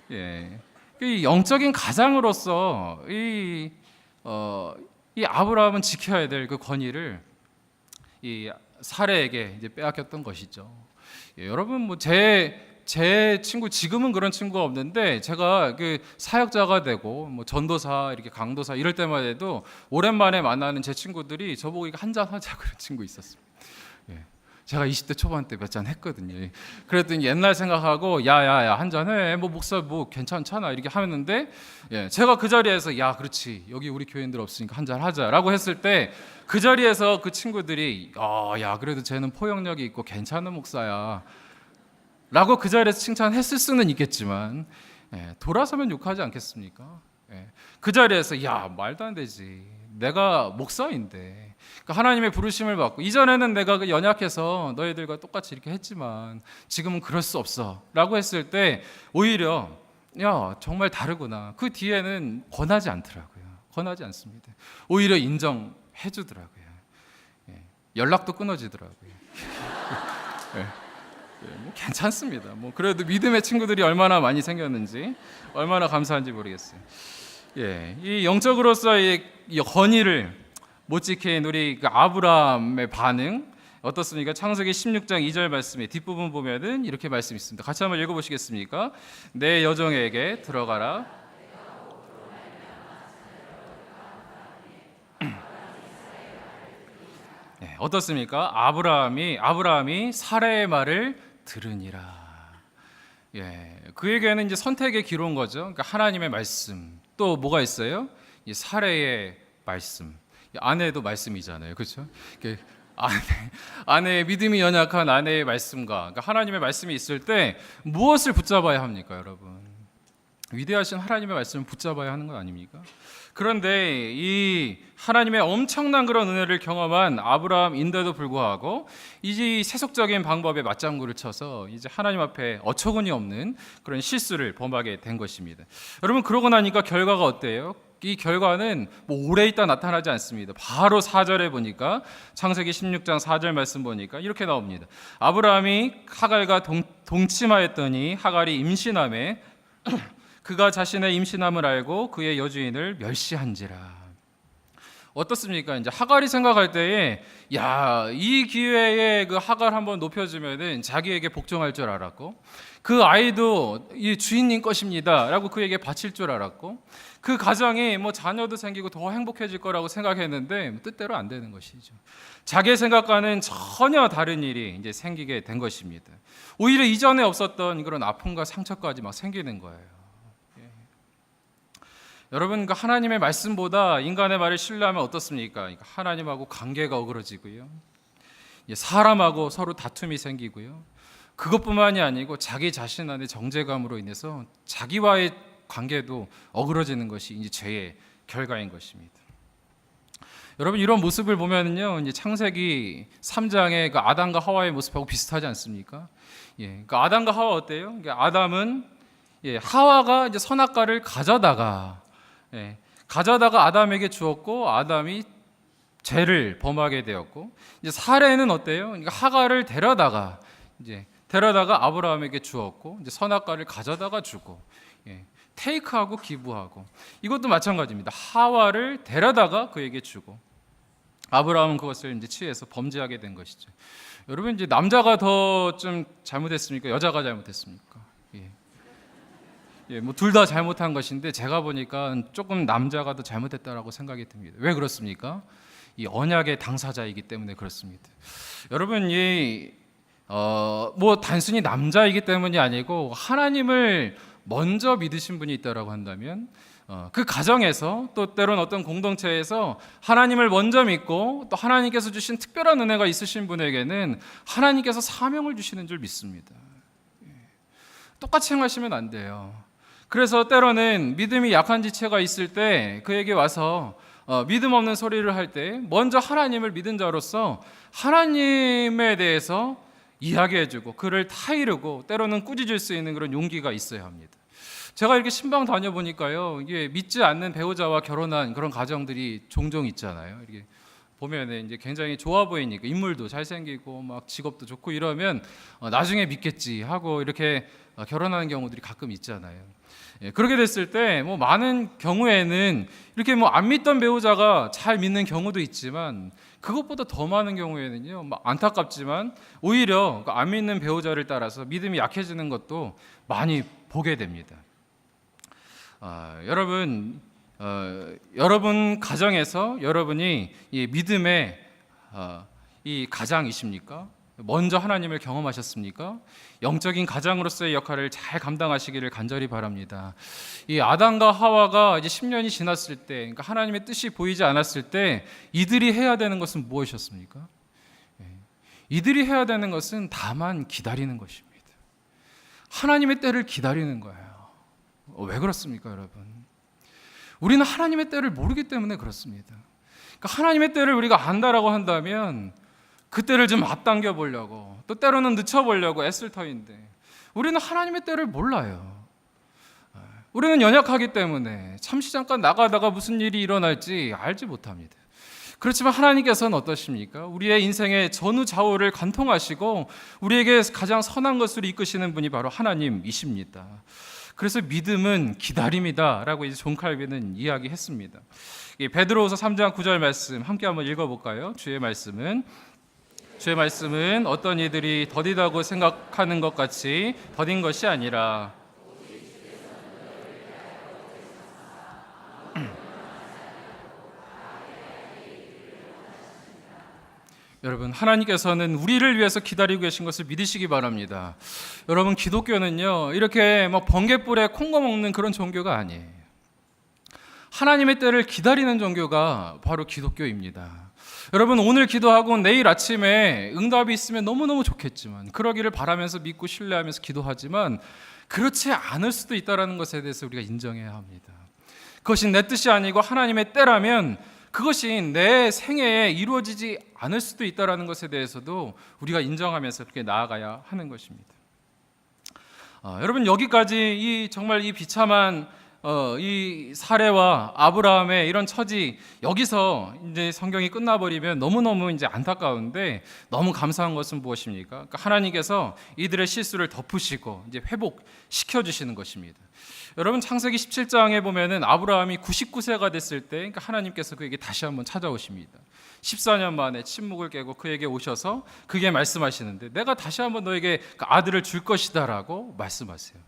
예, 이 영적인 가장으로서 이 아브라함은 지켜야 될 그 권위를 이 사레에게 이제 빼앗겼던 것이죠. 예, 여러분 뭐 제 친구, 지금은 그런 친구가 없는데, 제가 그 사역자가 되고 뭐 전도사, 이렇게 강도사 이럴 때만 해도 오랜만에 만나는 제 친구들이 저보고 이거 한잔 하자 그런 친구 있었어요. 예. 제가 20대 초반 때 몇 잔 했거든요. 그랬더니 옛날 생각하고 야야야 한잔 해. 뭐 목사 뭐 괜찮잖아 이렇게 하는데, 예, 제가 그 자리에서 야 그렇지 여기 우리 교인들 없으니까 한잔 하자라고 했을 때 그 자리에서 그 친구들이 야 그래도 쟤는 포용력이 있고 괜찮은 목사야 라고 그 자리에서 칭찬했을 수는 있겠지만, 예, 돌아서면 욕하지 않겠습니까? 예, 그 자리에서 야 말도 안 되지, 내가 목사인데, 그러니까 하나님의 부르심을 받고 이전에는 내가 연약해서 너희들과 똑같이 이렇게 했지만 지금은 그럴 수 없어 라고 했을 때 오히려 야 정말 다르구나, 그 뒤에는 권하지 않더라고요. 권하지 않습니다. 오히려 인정해 주더라고요. 예, 연락도 끊어지더라고요. 예. 뭐 괜찮습니다. 뭐 그래도 믿음의 친구들이 얼마나 많이 생겼는지, 얼마나 감사한지 모르겠어요. 예, 이 영적으로서의 권위를 못 지킨 우리 아브라함의 반응 어떻습니까? 창세기 16장 2절 말씀의 뒷부분 보면은 이렇게 말씀이 있습니다. 같이 한번 읽어보시겠습니까? 내 여종에게 들어가라. 네, 어떻습니까? 아브라함이 사레의 말을 들으니라. 예, 그에게는 이제 선택의 기로인 거죠. 그러니까 하나님의 말씀, 또 뭐가 있어요? 이 사레의 말씀. 아내도 말씀이잖아요, 그렇죠? 아내의 믿음이 연약한 아내의 말씀과, 그러니까 하나님의 말씀이 있을 때 무엇을 붙잡아야 합니까, 여러분? 위대하신 하나님의 말씀을 붙잡아야 하는 건 아닙니까? 그런데 이 하나님의 엄청난 그런 은혜를 경험한 아브라함인데도 불구하고 이 세속적인 방법에 맞장구를 쳐서 이제 하나님 앞에 어처구니 없는 그런 실수를 범하게 된 것입니다. 여러분, 그러고 나니까 결과가 어때요? 이 결과는 뭐 오래 있다 나타나지 않습니다. 바로 4절에 보니까, 창세기 16장 4절 말씀 보니까 이렇게 나옵니다. 아브라함이 하갈과 동침하였더니 하갈이 임신하매 그가 자신의 임신함을 알고 그의 여주인을 멸시한지라. 어떻습니까? 이제 하갈이 생각할 때에 야, 이 기회에 그 하갈 한번 높여주면은 자기에게 복종할 줄 알았고, 그 아이도 이 주인님 것입니다라고 그에게 바칠 줄 알았고, 그 가정이 뭐 자녀도 생기고 더 행복해질 거라고 생각했는데 뜻대로 안 되는 것이죠. 자기의 생각과는 전혀 다른 일이 이제 생기게 된 것입니다. 오히려 이전에 없었던 그런 아픔과 상처까지 막 생기는 거예요. 여러분, 그 하나님의 말씀보다 인간의 말을 신뢰하면 어떻습니까? 하나님하고 관계가 어그러지고요, 사람하고 서로 다툼이 생기고요, 그것뿐만이 아니고 자기 자신 안의 정죄감으로 인해서 자기와의 관계도 어그러지는 것이 이제 죄의 결과인 것입니다. 여러분, 이런 모습을 보면은요, 이제 창세기 3장의 그 아담과 하와의 모습하고 비슷하지 않습니까? 예, 그 아담과 하와 어때요? 아담은 하와가 이제 선악과를 가져다가 아담에게 주었고, 아담이 죄를 범하게 되었고, 이제 사레는 어때요? 그러니까 하갈을 데려다가 아브라함에게 주었고, 이제 선악과를 가져다가 주고, 테이크하고 기부하고, 이것도 마찬가지입니다. 하와를 데려다가 그에게 주고, 아브라함은 그것을 이제 취해서 범죄하게 된 것이죠. 여러분, 이제 남자가 더 좀 잘못했습니까? 여자가 잘못했습니까? 뭐 둘 다 잘못한 것인데, 제가 보니까 조금 남자가 더 잘못했다라고 생각이 듭니다. 왜 그렇습니까? 이 언약의 당사자이기 때문에 그렇습니다. 여러분, 뭐 단순히 남자이기 때문이 아니고 하나님을 먼저 믿으신 분이 있다라고 한다면, 그 가정에서, 또 때론 어떤 공동체에서 하나님을 먼저 믿고 또 하나님께서 주신 특별한 은혜가 있으신 분에게는 하나님께서 사명을 주시는 줄 믿습니다. 똑같이 행하시면 안 돼요. 그래서 때로는 믿음이 약한 지체가 있을 때 그에게 와서 믿음 없는 소리를 할 때 먼저 하나님을 믿은 자로서 하나님에 대해서 이야기해주고 그를 타이르고 때로는 꾸짖을 수 있는 그런 용기가 있어야 합니다. 제가 이렇게 신방 다녀보니까요, 이게 믿지 않는 배우자와 결혼한 그런 가정들이 종종 있잖아요. 이렇게 보면은 이제 굉장히 좋아 보이니까 인물도 잘생기고 막 직업도 좋고 이러면 나중에 믿겠지 하고 이렇게 결혼하는 경우들이 가끔 있잖아요. 예, 그렇게 됐을 때 뭐 많은 경우에는 이렇게 뭐 안 믿던 배우자가 잘 믿는 경우도 있지만 그것보다 더 많은 경우에는요, 막 안타깝지만 오히려 안 믿는 배우자를 따라서 믿음이 약해지는 것도 많이 보게 됩니다. 여러분 가정에서 여러분이 이 믿음의 이 가장이십니까? 먼저 하나님을 경험하셨습니까? 영적인 가장으로서의 역할을 잘 감당하시기를 간절히 바랍니다. 이 아담과 하와가 이제 10년이 지났을 때, 그러니까 하나님의 뜻이 보이지 않았을 때 이들이 해야 되는 것은 무엇이었습니까? 이들이 해야 되는 것은 다만 기다리는 것입니다. 하나님의 때를 기다리는 거예요. 왜 그렇습니까, 여러분? 우리는 하나님의 때를 모르기 때문에 그렇습니다. 그러니까 하나님의 때를 우리가 안다라고 한다면 그 때를 좀 앞당겨 보려고 또 때로는 늦춰 보려고 애쓸 터인데 우리는 하나님의 때를 몰라요. 우리는 연약하기 때문에 잠시 잠깐 나가다가 무슨 일이 일어날지 알지 못합니다. 그렇지만 하나님께서는 어떠십니까? 우리의 인생의 전후좌우를 관통하시고 우리에게 가장 선한 것으로 이끄시는 분이 바로 하나님이십니다. 그래서 믿음은 기다림이다 라고 이제 존 칼빈은 이야기했습니다. 베드로후서 3장 9절 말씀 함께 한번 읽어볼까요? 주의 말씀은 어떤 이들이 더디다고 생각하는 것 같이 더딘 것이 아니라 여러분, 하나님께서는 우리를 위해서 기다리고 계신 것을 믿으시기 바랍니다. 여러분, 기독교는요 이렇게 막 번갯불에 콩거 먹는 그런 종교가 아니에요. 하나님의 때를 기다리는 종교가 바로 기독교입니다. 여러분, 오늘 기도하고 내일 아침에 응답이 있으면 너무너무 좋겠지만 그러기를 바라면서 믿고 신뢰하면서 기도하지만 그렇지 않을 수도 있다는 것에 대해서 우리가 인정해야 합니다. 그것이 내 뜻이 아니고 하나님의 때라면 그것이 내 생애에 이루어지지 않을 수도 있다는 것에 대해서도 우리가 인정하면서 그렇게 나아가야 하는 것입니다. 여러분, 여기까지 정말 이 비참한 이 사례와 아브라함의 이런 처지, 여기서 이제 성경이 끝나버리면 너무너무 이제 안타까운데 너무 감사한 것은 무엇입니까? 그러니까 하나님께서 이들의 실수를 덮으시고 이제 회복시켜 주시는 것입니다. 여러분, 창세기 17장에 보면은 아브라함이 99세가 됐을 때 그러니까 하나님께서 그에게 다시 한번 찾아오십니다. 14년 만에 침묵을 깨고 그에게 오셔서 그게 말씀하시는데 내가 다시 한번 너에게 그 아들을 줄 것이다라고 말씀하세요.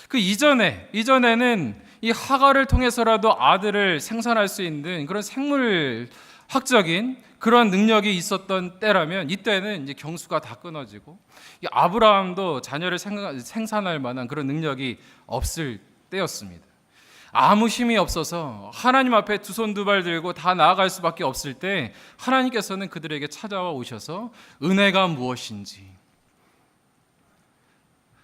그 이전에는 이 하갈을 통해서라도 아들을 생산할 수 있는 그런 생물학적인 그런 능력이 있었던 때라면 이때는 이제 경수가 다 끊어지고 이 아브라함도 자녀를 생산할 만한 그런 능력이 없을 때였습니다. 아무 힘이 없어서 하나님 앞에 두 손 두 발 들고 다 나아갈 수밖에 없을 때 하나님께서는 그들에게 찾아와 오셔서 은혜가 무엇인지,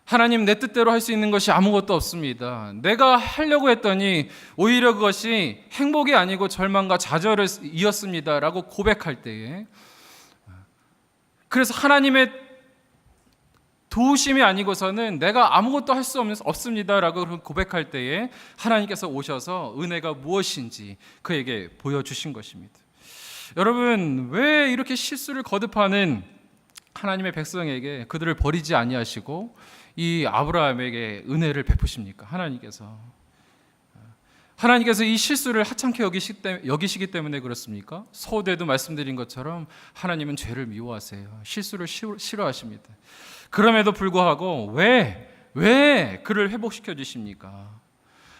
하나님, 내 뜻대로 할 수 있는 것이 아무것도 없습니다. 내가 하려고 했더니 오히려 그것이 행복이 아니고 절망과 좌절을 이었습니다 라고 고백할 때에, 그래서 하나님의 도우심이 아니고서는 내가 아무것도 할 수 없습니다 라고 고백할 때에 하나님께서 오셔서 은혜가 무엇인지 그에게 보여주신 것입니다. 여러분, 왜 이렇게 실수를 거듭하는 하나님의 백성에게 그들을 버리지 아니하시고 이 아브라함에게 은혜를 베푸십니까? 하나님께서 이 실수를 하찮게 여기시기 때문에 그렇습니까? 서두에도 말씀드린 것처럼 하나님은 죄를 미워하세요. 실수를 싫어하십니다. 그럼에도 불구하고 왜 그를 회복시켜 주십니까?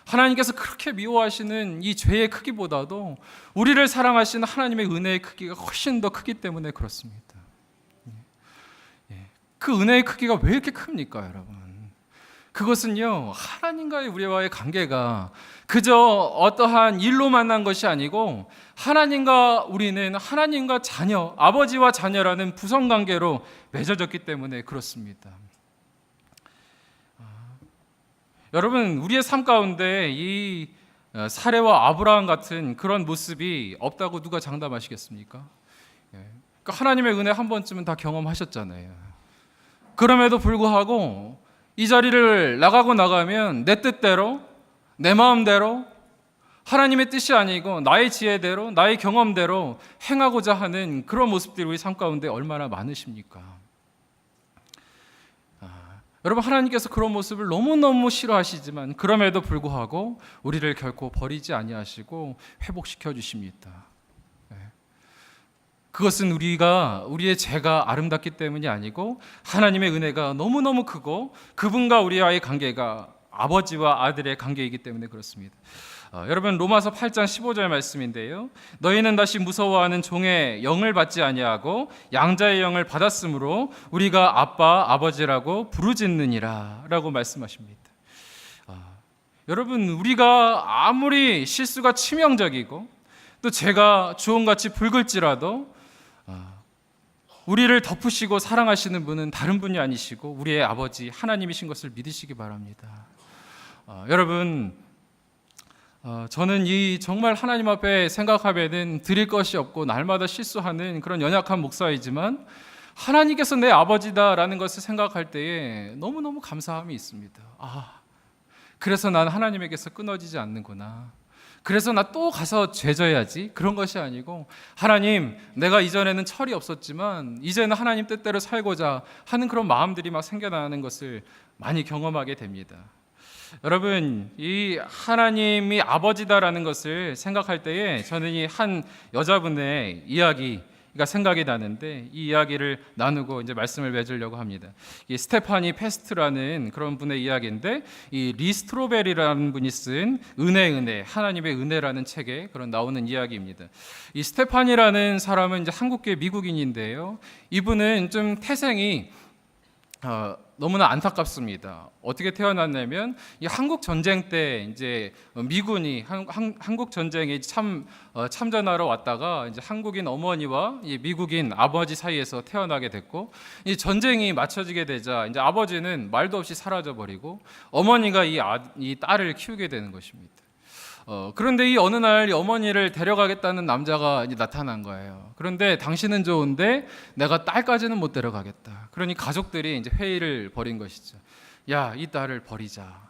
하나님께서 그렇게 미워하시는 이 죄의 크기보다도 우리를 사랑하시는 하나님의 은혜의 크기가 훨씬 더 크기 때문에 그렇습니다. 그 은혜의 크기가 왜 이렇게 큽니까, 여러분? 그것은요, 하나님과의 우리와의 관계가 그저 어떠한 일로 만난 것이 아니고 하나님과 우리는 하나님과 자녀, 아버지와 자녀라는 부성관계로 맺어졌기 때문에 그렇습니다. 여러분, 우리의 삶 가운데 이 사레와 아브라함 같은 그런 모습이 없다고 누가 장담하시겠습니까? 그러니까 하나님의 은혜 한 번쯤은 다 경험하셨잖아요. 그럼에도 불구하고 이 자리를 나가고 나가면 내 뜻대로, 내 마음대로, 하나님의 뜻이 아니고 나의 지혜대로, 나의 경험대로 행하고자 하는 그런 모습들이 우리 삶 가운데 얼마나 많으십니까? 여러분, 하나님께서 그런 모습을 너무너무 싫어하시지만 그럼에도 불구하고 우리를 결코 버리지 아니하시고 회복시켜 주십니다. 그것은 우리의 죄가 아름답기 때문이 아니고 하나님의 은혜가 너무너무 크고 그분과 우리와의 관계가 아버지와 아들의 관계이기 때문에 그렇습니다. 여러분, 로마서 8장 15절 말씀인데요. 너희는 다시 무서워하는 종의 영을 받지 아니하고 양자의 영을 받았으므로 우리가 아빠, 아버지라고 부르짖느니라 라고 말씀하십니다. 여러분, 우리가 아무리 실수가 치명적이고 또 죄가 주홍같이 붉을지라도 우리를 덮으시고 사랑하시는 분은 다른 분이 아니시고 우리의 아버지 하나님이신 것을 믿으시기 바랍니다. 여러분, 저는 이 정말 하나님 앞에 생각하면은 드릴 것이 없고 날마다 실수하는 그런 연약한 목사이지만 하나님께서 내 아버지다라는 것을 생각할 때에 너무너무 감사함이 있습니다. 그래서 난 하나님에게서 끊어지지 않는구나. 그래서 나 또 가서 죄져야지. 그런 것이 아니고 하나님, 내가 이전에는 철이 없었지만 이제는 하나님 뜻대로 살고자 하는 그런 마음들이 막 생겨나는 것을 많이 경험하게 됩니다. 여러분, 이 하나님이 아버지다라는 것을 생각할 때에 저는 이 한 여자분의 이야기가 생각이 나는데 이 이야기를 나누고 이제 말씀을 맺으려고 합니다. 이 스테파니 페스트라는 그런 분의 이야기인데 이 리 스트로벨이라는 분이 쓴 은혜 하나님의 은혜라는 책에 그런 나오는 이야기입니다. 이 스테파니라는 사람은 이제 한국계 미국인인데요. 이분은 좀 태생이 너무나 안타깝습니다. 어떻게 태어났냐면 이 한국 전쟁 때 이제 미군이 한국 전쟁에 참전하러 왔다가 이제 한국인 어머니와 이 미국인 아버지 사이에서 태어나게 됐고 이 전쟁이 맞춰지게 되자 이제 아버지는 말도 없이 사라져 버리고 어머니가 이 딸을 키우게 되는 것입니다. 그런데 이 어느 날 이 어머니를 데려가겠다는 남자가 이제 나타난 거예요. 그런데 당신은 좋은데 내가 딸까지는 못 데려가겠다. 그러니 가족들이 이제 회의를 벌인 것이죠. 야, 이 딸을 버리자.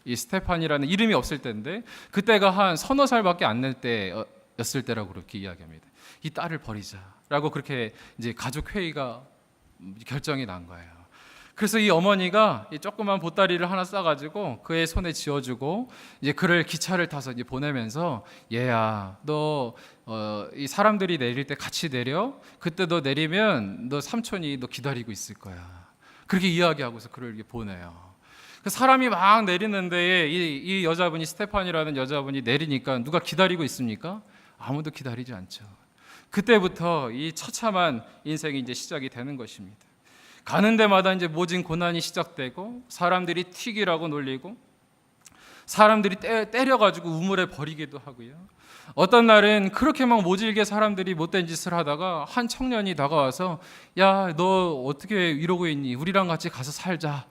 이 스테판이라는 이름이 없을 때인데 그때가 한 서너 살밖에 안 될 때였을 때라고 그렇게 이야기합니다. 이 딸을 버리자라고 그렇게 이제 가족 회의가 결정이 난 거예요. 그래서 이 어머니가 이 조그만 보따리를 하나 싸가지고 그의 손에 쥐어주고 이제 그를 기차를 타서 이제 보내면서 얘야, 너 이 사람들이 내릴 때 같이 내려. 그때 너 내리면 너 삼촌이 너 기다리고 있을 거야. 그렇게 이야기하고서 그를 이렇게 보내요. 그 사람이 막 내리는데 이 여자분이 스테판이라는 여자분이 내리니까 누가 기다리고 있습니까? 아무도 기다리지 않죠. 그때부터 이 처참한 인생이 이제 시작이 되는 것입니다. 가는 데마다 이제 모진 고난이 시작되고 사람들이 튀기라고 놀리고 사람들이 때려가지고 우물에 버리기도 하고요. 어떤 날은 그렇게 막 모질게 사람들이 못된 짓을 하다가 한 청년이 다가와서 야, 너 어떻게 이러고 있니? 우리랑 같이 가서 살자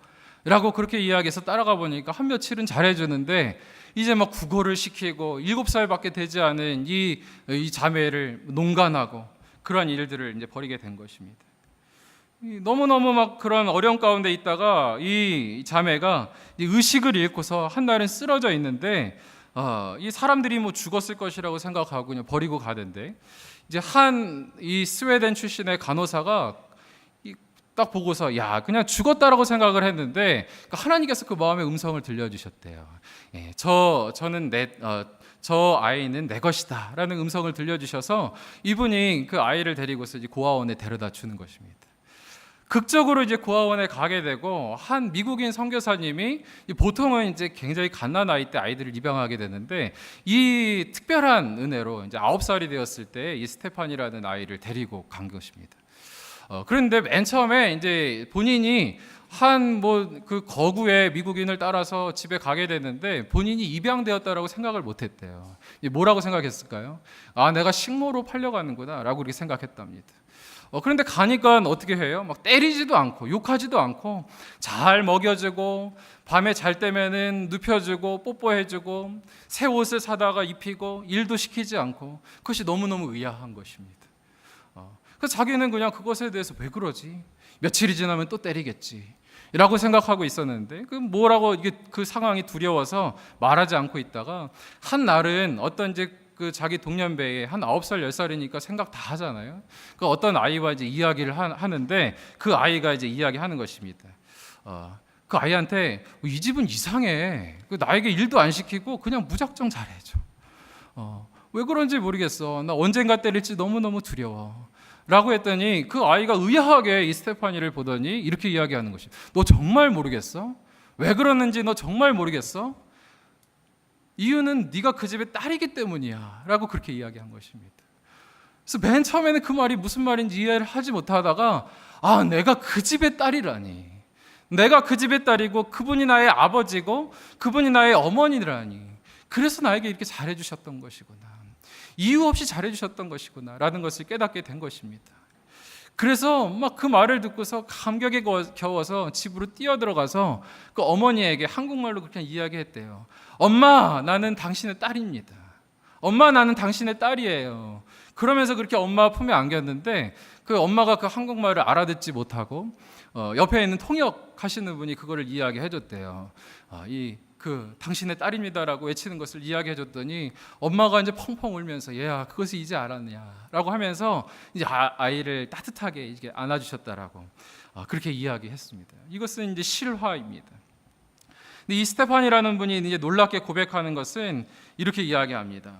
라고 그렇게 이야기해서 따라가 보니까 한 며칠은 잘해주는데 이제 막 구걸을 시키고 7살밖에 되지 않은 이 자매를 농간하고 그러한 일들을 이제 벌이게 된 것입니다. 너무너무 막 그런 어려움 가운데 있다가 이 자매가 의식을 잃고서 한 날은 쓰러져 있는데 이 사람들이 뭐 죽었을 것이라고 생각하고 그냥 버리고 가던데 이제 이 스웨덴 출신의 간호사가 딱 보고서 야, 그냥 죽었다라고 생각을 했는데 하나님께서 그 마음의 음성을 들려주셨대요. 저 아이는 내 것이다라는 음성을 들려주셔서 이분이 그 아이를 데리고서 이제 고아원에 데려다 주는 것입니다. 극적으로 이제 고아원에 가게 되고 한 미국인 선교사님이 보통은 이제 굉장히 갓난 아이 때 아이들을 입양하게 되는데 이 특별한 은혜로 이제 9살이 되었을 때 이 스테판이라는 아이를 데리고 간 것입니다. 그런데 맨 처음에 이제 본인이 그 거구의 미국인을 따라서 집에 가게 되는데 본인이 입양되었다라고 생각을 못했대요. 뭐라고 생각했을까요? 내가 식모로 팔려가는구나라고 그렇게 생각했답니다. 그런데 가니까 어떻게 해요? 막 때리지도 않고 욕하지도 않고 잘 먹여주고 밤에 잘 때면은 눕혀주고 뽀뽀해주고 새 옷을 사다가 입히고 일도 시키지 않고 그것이 너무너무 의아한 것입니다. 그래서 자기는 그냥 그것에 대해서 왜 그러지? 며칠이 지나면 또 때리겠지 라고 생각하고 있었는데 뭐라고 이게 그 상황이 두려워서 말하지 않고 있다가 한 날은 어떤 이제 그 자기 동년배의 한 9살 10살이니까 생각 다 하잖아요. 그 어떤 아이와 이제 이야기를 하는데 그 아이가 이제 이야기하는 것입니다. 그 아이한테 이 집은 이상해. 나에게 일도 안 시키고 그냥 무작정 잘해줘. 왜 그런지 모르겠어. 나 언젠가 때릴지 너무너무 두려워. 라고 했더니 그 아이가 의아하게 이 스테파니를 보더니 이렇게 이야기하는 것이에요. 너 정말 모르겠어? 왜 그러는지 너 정말 모르겠어? 이유는 네가 그 집의 딸이기 때문이야 라고 그렇게 이야기한 것입니다. 그래서 맨 처음에는 그 말이 무슨 말인지 이해를 하지 못하다가 내가 그 집의 딸이라니, 내가 그 집의 딸이고 그분이 나의 아버지고 그분이 나의 어머니라니, 그래서 나에게 이렇게 잘해주셨던 것이구나, 이유 없이 잘해주셨던 것이구나 라는 것을 깨닫게 된 것입니다. 그래서 막 그 말을 듣고서 감격에 겨워서 집으로 뛰어들어가서 그 어머니에게 한국말로 그렇게 이야기했대요. 엄마, 나는 당신의 딸입니다. 엄마, 나는 당신의 딸이에요. 그러면서 그렇게 엄마 품에 안겼는데 그 엄마가 그 한국말을 알아듣지 못하고 옆에 있는 통역하시는 분이 그거를 이야기해 줬대요. 당신의 딸입니다라고 외치는 것을 이야기해 줬더니 엄마가 이제 펑펑 울면서 얘야, 그것을 이제 알았냐라고 하면서 이제 아이를 따뜻하게 이제 안아주셨다라고 그렇게 이야기했습니다. 이것은 이제 실화입니다. 근데 이 스테판이라는 분이 이제 놀랍게 고백하는 것은 이렇게 이야기합니다.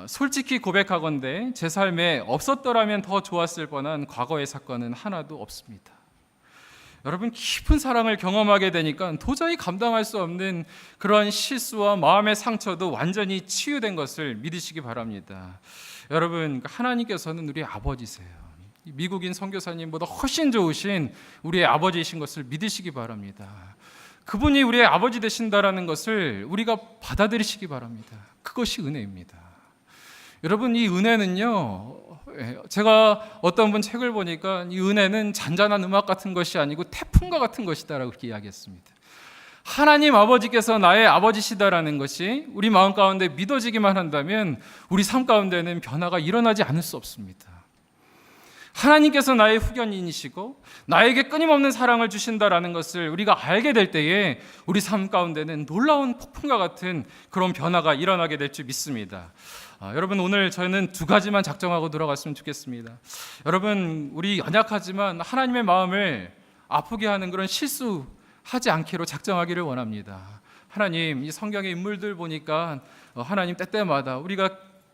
솔직히 고백하건대 제 삶에 없었더라면 더 좋았을 뻔한 과거의 사건은 하나도 없습니다. 여러분, 깊은 사랑을 경험하게 되니까 도저히 감당할 수 없는 그런 실수와 마음의 상처도 완전히 치유된 것을 믿으시기 바랍니다. 여러분, 하나님께서는 우리의 아버지세요. 미국인 선교사님보다 훨씬 좋으신 우리의 아버지이신 것을 믿으시기 바랍니다. 그분이 우리의 아버지 되신다라는 것을 우리가 받아들이시기 바랍니다. 그것이 은혜입니다. 여러분, 이 은혜는요, 제가 어떤 분 책을 보니까 이 은혜는 잔잔한 음악 같은 것이 아니고 태풍과 같은 것이다라고 그렇게 이야기했습니다. 하나님 아버지께서 나의 아버지시다라는 것이 우리 마음 가운데 믿어지기만 한다면 우리 삶 가운데는 변화가 일어나지 않을 수 없습니다. 하나님께서 나의 후견인이시고 나에게 끊임없는 사랑을 주신다라는 것을 우리가 알게 될 때에 우리 삶 가운데는 놀라운 폭풍과 같은 그런 변화가 일어나게 될 줄 믿습니다. 여러분, 오늘 저희는 2가지만 작정하고 들어갔으면 좋겠습니다. 여러분, 우리 연약하지만 하나님의 마음을 아프게 하는 그런 실수하지 않기로 작정하기를 원합니다. 하나님, 이 성경의 인물들 보니까 하나님 때때마다 우리가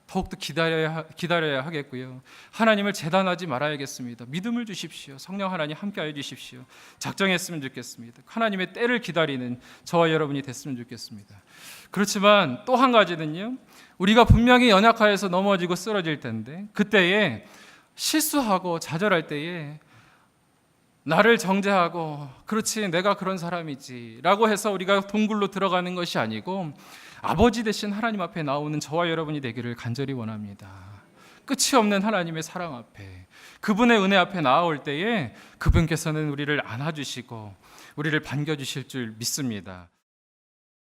더욱더 기다려야 하겠고요. 하나님을 재단하지 말아야겠습니다. 믿음을 주십시오. 성령 하나님 함께하여 주십시오. 작정했으면 좋겠습니다. 하나님의 때를 기다리는 저와 여러분이 됐으면 좋겠습니다. 그렇지만 또 한 가지는요, 우리가 분명히 연약하여서 넘어지고 쓰러질 텐데 그때에 실수하고 좌절할 때에 나를 정죄하고 그렇지, 내가 그런 사람이지 라고 해서 우리가 동굴로 들어가는 것이 아니고 아버지 되신 하나님 앞에 나오는 저와 여러분이 되기를 간절히 원합니다. 끝이 없는 하나님의 사랑 앞에, 그분의 은혜 앞에 나아올 때에 그분께서는 우리를 안아주시고 우리를 반겨주실 줄 믿습니다.